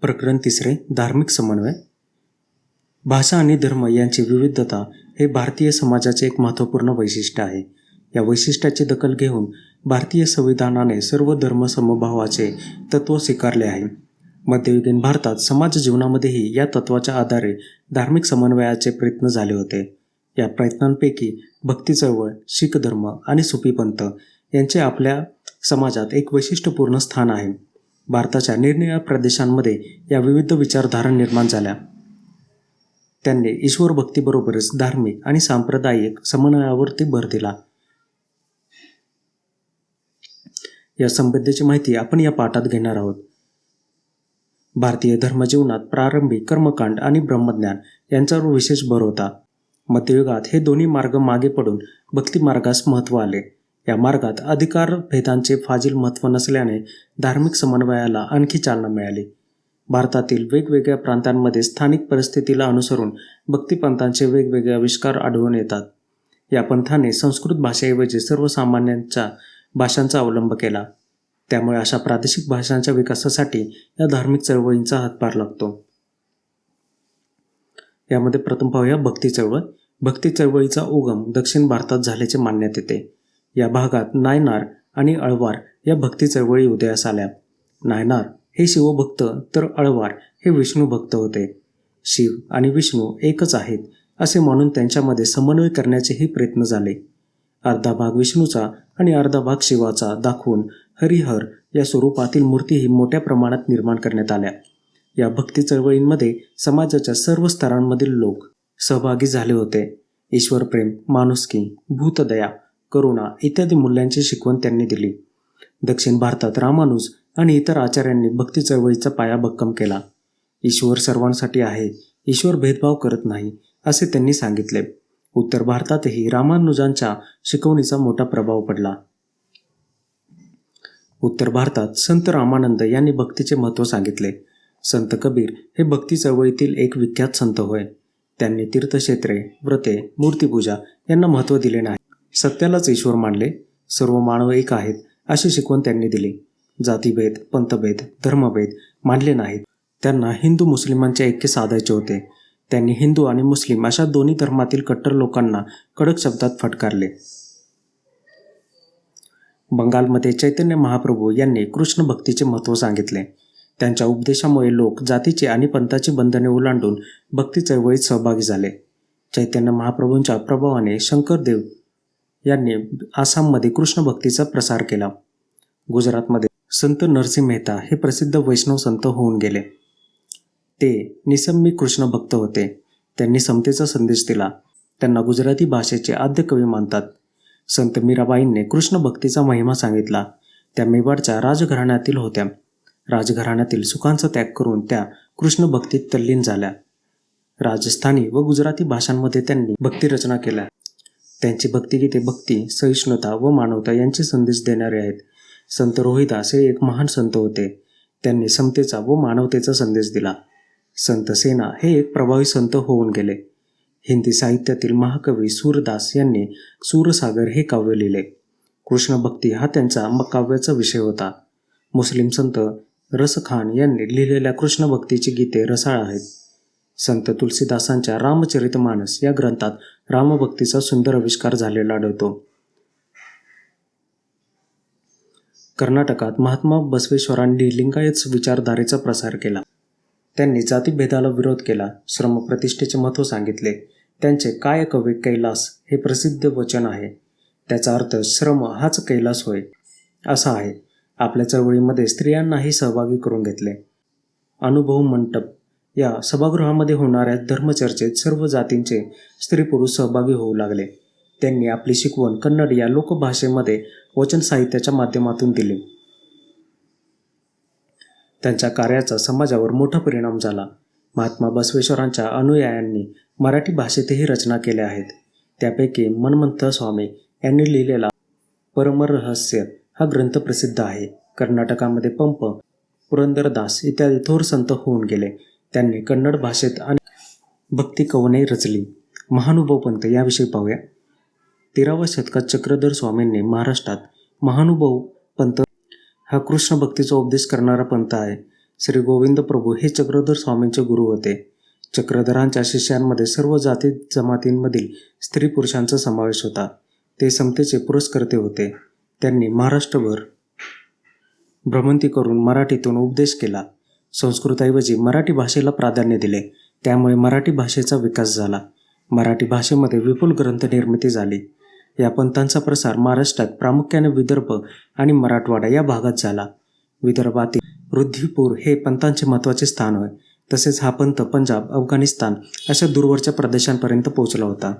प्रकरण 3 धार्मिक समन्वय. भाषा आणि धर्म यांची विविधता हे भारतीय समाजाचे एक महत्त्वपूर्ण वैशिष्ट्य आहे. या वैशिष्ट्याची दखल घेऊन भारतीय संविधानाने सर्व धर्म समभावाचे तत्त्व स्वीकारले आहे. मध्ययुगीन भारतात समाज जीवनामध्येही या तत्त्वाच्या आधारे धार्मिक समन्वयाचे प्रयत्न झाले होते. या प्रयत्नांपैकी भक्ती चळवळ, शीख धर्म आणि सुफी पंथ यांचे आपल्या समाजात एक वैशिष्ट्यपूर्ण स्थान आहे. भारताच्या निरनिराळ्या प्रदेशांमध्ये या विविध विचारधारा निर्माण झाल्या. त्यांनी ईश्वर भक्तीबरोबरच धार्मिक आणि सांप्रदायिक समन्वयावरती भर दिला. या संबंधीची माहिती आपण या पाठात घेणार आहोत. भारतीय धर्मजीवनात प्रारंभी कर्मकांड आणि ब्रह्मज्ञान यांच्यावर विशेष भर होता. मध्ययुगात हे दोन्ही मार्ग मागे पडून भक्ती मार्गास महत्त्व आले. या मार्गात अधिकार भेदांचे फाजील महत्त्व नसल्याने धार्मिक समन्वयाला आणखी चालना मिळाली. भारतातील वेगवेगळ्या प्रांतांमध्ये स्थानिक परिस्थितीला अनुसरून भक्तिपंथांचे वेगवेगळे आविष्कार आढळून येतात. या पंथाने संस्कृत भाषेऐवजी सर्वसामान्यांच्या भाषांचा अवलंब केला. त्यामुळे अशा प्रादेशिक भाषांच्या विकासासाठी या धार्मिक चळवळींचा हातभार लागतो. यामध्ये प्रथम पाहूया भक्ती चळवळ. भक्ती चळवळीचा उगम दक्षिण भारतात झाल्याचे मानण्यात येते. या भागात नायनार आणि अळवार या भक्ती चळवळी उदयास आल्या. नायनार हे शिवभक्त तर अळवार हे विष्णू भक्त होते. शिव आणि विष्णू एकच आहेत असे मानून त्यांच्यामध्ये समन्वय करण्याचेही प्रयत्न झाले. अर्धा भाग विष्णूचा आणि अर्धा भाग शिवाचा दाखवून हरिहर या स्वरूपातील मूर्तीही मोठ्या प्रमाणात निर्माण करण्यात आल्या. या भक्ती चळवळींमध्ये समाजाच्या सर्व स्तरांमधील लोक सहभागी झाले होते. ईश्वरप्रेम, माणुसकी, भूतदया, करुणा इत्यादी मूल्यांची शिकवण त्यांनी दिली. दक्षिण भारतात रामानुज आणि इतर आचार्यांनी भक्ती चळवळीचा पाया भक्कम केला. ईश्वर सर्वांसाठी आहे, ईश्वर भेदभाव करत नाही असे त्यांनी सांगितले. उत्तर भारतातही रामानुजांच्या शिकवणीचा मोठा प्रभाव पडला. उत्तर भारतात संत रामानंद यांनी भक्तीचे महत्त्व सांगितले. संत कबीर हे भक्ती चळवळीतील एक विख्यात संत होय. त्यांनी तीर्थक्षेत्रे, व्रते, मूर्तीपूजा यांना महत्त्व दिले नाही. सत्यालाच ईश्वर मानले. सर्व मानव एक आहेत अशी शिकवण त्यांनी दिली. जातीभेद, पंथभेद, धर्मभेद मानले नाहीत. त्यांना हिंदू मुस्लिमांचे ऐक्य साधायचे होते. त्यांनी हिंदू आणि मुस्लिम अशा दोन्ही धर्मातील कट्टर लोकांना कडक शब्दात फटकारले. बंगालमध्ये चैतन्य महाप्रभू यांनी कृष्ण भक्तीचे महत्त्व सांगितले. त्यांच्या उपदेशामुळे लोक जातीची आणि पंथाची बंधने ओलांडून भक्ती चळवळीत सहभागी झाले. चैतन्य महाप्रभूंच्या प्रभावाने शंकरदेव यांनी आसाममध्ये कृष्ण भक्तीचा प्रसार केला. गुजरातमध्ये संत नरसिंह मेहता हे प्रसिद्ध वैष्णव संत होऊन गेले. ते निसम्मी कृष्ण भक्त होते. त्यांनी समतेचा संदेश दिला. त्यांना गुजराती भाषेचे आद्य कवी मानतात. संत मीराबाईंनी कृष्ण भक्तीचा महिमा सांगितला. त्या मेवाडच्या राजघराण्यातील होत्या. राजघराण्यातील सुखांचा त्याग करून त्या कृष्ण भक्तीत तल्लीन झाल्या. राजस्थानी व गुजराती भाषांमध्ये त्यांनी भक्ती रचना केल्या. त्यांची भक्तिगीते भक्ती, सहिष्णुता व मानवता यांचे संदेश देणारे आहेत. संत रोहिदास हे एक महान संत होते. त्यांनी समतेचा व मानवतेचा संदेश दिला. संत सेना हे एक प्रभावी संत होऊन गेले. हिंदी साहित्यातील महाकवी सूरदास यांनी सूरसागर हे काव्य लिहिले. कृष्ण भक्ती हा त्यांचा काव्याचा विषय होता. मुस्लिम संत रसखान यांनी लिहिलेल्या कृष्ण भक्तीची गीते रसाळ आहेत. संत तुलसीदासांच्या रामचरितमानस या ग्रंथात रामभक्तीचा सुंदर आविष्कार झालेला आढळतो. कर्नाटकात महात्मा बसवेश्वरांनी लिंगायत विचारधारेचा प्रसार केला. त्यांनी जातीभेदाला विरोध केला. श्रमप्रतिष्ठेचे महत्त्व सांगितले. त्यांचे कायकवे कैलास हे प्रसिद्ध वचन आहे. त्याचा अर्थ श्रम हाच कैलास होय असा आहे. आपल्या चळवळीमध्ये स्त्रियांनाही सहभागी करून घेतले. अनुभव मंटप या सभागृहामध्ये होणाऱ्या धर्मचर्चेत सर्व जातींचे स्त्री पुरुष सहभागी होऊ लागले. त्यांनी आपली शिकवण कन्नड या लोकभाषेमध्ये वचन साहित्याच्या माध्यमातून दिली. त्यांच्या कार्याचा समाजावर मोठा परिणाम झाला. महात्मा बसवेश्वरांच्या अनुयायांनी मराठी भाषेतही रचना केल्या आहेत. त्यापैकी मन्मथ स्वामी यांनी लिहिलेला परमरहस्य हा ग्रंथ प्रसिद्ध आहे. कर्नाटकामध्ये पंप, पुरंदरदास इत्यादी थोर संत होऊन गेले. त्यांनी कन्नड भाषेत आणि भक्ती कवने रचली. महानुभव पंथ याविषयी पाहूया. 13व्या शतकात चक्रधर स्वामींनी महाराष्ट्रात महानुभव पंथ हा कृष्ण भक्तीचा उपदेश करणारा पंथ आहे. श्री गोविंद प्रभू हे चक्रधर स्वामींचे गुरु होते. चक्रधरांच्या शिष्यांमध्ये सर्व जाती जमातींमधील स्त्री पुरुषांचा समावेश होता. ते समतेचे पुरस्कर्ते होते. त्यांनी महाराष्ट्रभर भ्रमंती करून मराठीतून उपदेश केला. संस्कृतऐवजी मराठी भाषेला प्राधान्य दिले. त्यामुळे मराठी भाषेचा विकास झाला. मराठी भाषेमध्ये विपुल ग्रंथ निर्मिती झाली. या पंथांचा प्रसार महाराष्ट्रात प्रामुख्याने विदर्भ आणि मराठवाडा या भागात झाला. विदर्भातील रुद्रपूर हे पंथांचे महत्त्वाचे स्थान होय. तसेच हा पंथ पंजाब, अफगाणिस्तान अशा दूरवरच्या प्रदेशांपर्यंत पोहोचला होता.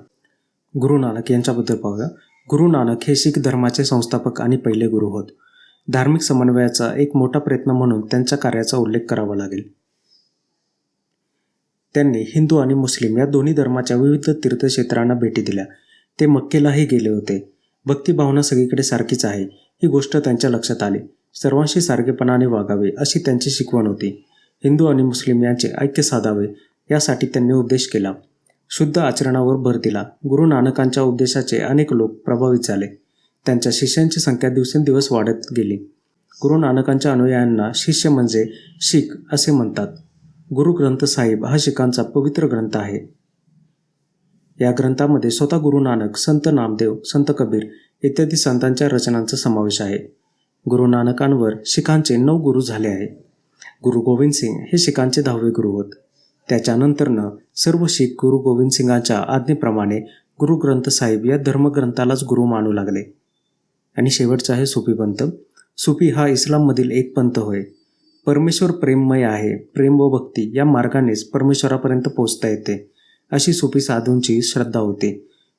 गुरु नानक यांच्याबद्दल पाहूया. गुरु नानक हे शीख धर्माचे संस्थापक आणि पहिले गुरु होत. धार्मिक समन्वयाचा एक मोठा प्रयत्न म्हणून त्यांच्या कार्याचा उल्लेख करावा लागेल. त्यांनी हिंदू आणि मुस्लिम या दोन्ही धर्माच्या विविध तीर्थक्षेत्रांना भेटी दिल्या. ते मक्केलाही गेले होते. भक्तिभावना सगळीकडे सारखीच आहे ही गोष्ट त्यांच्या लक्षात आली. सर्वांशी सारखेपणाने वागावे अशी त्यांची शिकवण होती. हिंदू आणि मुस्लिम यांचे ऐक्य साधावे यासाठी त्यांनी उपदेश केला. शुद्ध आचरणावर भर दिला. गुरु नानकांच्या उपदेशाचे अनेक लोक प्रभावित झाले. त्यांच्या शिष्यांची संख्या दिवसेंदिवस वाढत गेली. गुरु नानकांच्या अनुयायांना शिष्य म्हणजे शीख असे म्हणतात. गुरु ग्रंथ साहिब हा शीखांचा पवित्र ग्रंथ आहे. या ग्रंथामध्ये स्वतः गुरु नानक, संत नामदेव, संत कबीर इत्यादी संतांच्या रचनांचा समावेश आहे. गुरु नानकांवर शीखांचे 9 गुरु झाले आहे. गुरु गोविंद सिंग हे शीखांचे 10वे गुरु होत. त्याच्यानंतरनं सर्व शीख गुरु गोविंद सिंगांच्या आज्ञेप्रमाणे गुरु ग्रंथ साहिब या धर्मग्रंथालाच गुरु मानू लागले. आणि शेवटचा आहे सुफी पंथ. सुफी हा इस्लाममधील एक पंथ होय. परमेश्वर प्रेममय आहे. प्रेम व भक्ती या मार्गानेच परमेश्वरापर्यंत पोहोचता येते अशी सुफी साधूंची श्रद्धा होती.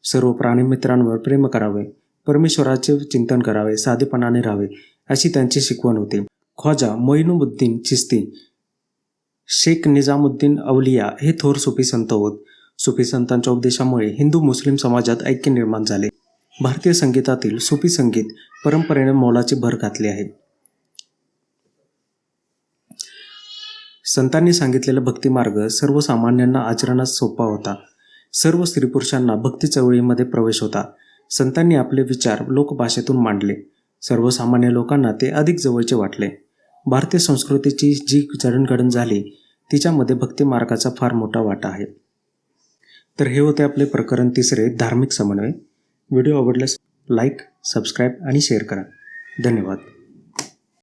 सर्व प्राणीमित्रांवर प्रेम करावे, परमेश्वराचे चिंतन करावे, साधेपणाने राहावे अशी त्यांची शिकवण होती. ख्वाजा मोइनुद्दीन चिश्ती, शेख निजामुद्दीन औलिया हे थोर सुफी संत होत. सुफी संतांच्या उपदेशामुळे हिंदू मुस्लिम समाजात ऐक्य निर्माण झाले. भारतीय संगीतातील सुफी संगीत परंपरेने मोलाची भर घातली आहे. संतांनी सांगितलेला भक्तिमार्ग सर्वसामान्यांना आचरणात सोपा होता. सर्व स्त्रीपुरुषांना भक्ती चळवळीमध्ये प्रवेश होता. संतांनी आपले विचार लोकभाषेतून मांडले. सर्वसामान्य लोकांना ते अधिक जवळचे वाटले. भारतीय संस्कृतीची जी जडणघडण झाली तिच्यामध्ये भक्तिमार्गाचा फार मोठा वाटा आहे. तर हे होते आपले प्रकरण 3 धार्मिक समन्वय. व्हिडिओ आवडल्यास लाईक, सबस्क्राईब आणि शेअर करा. धन्यवाद.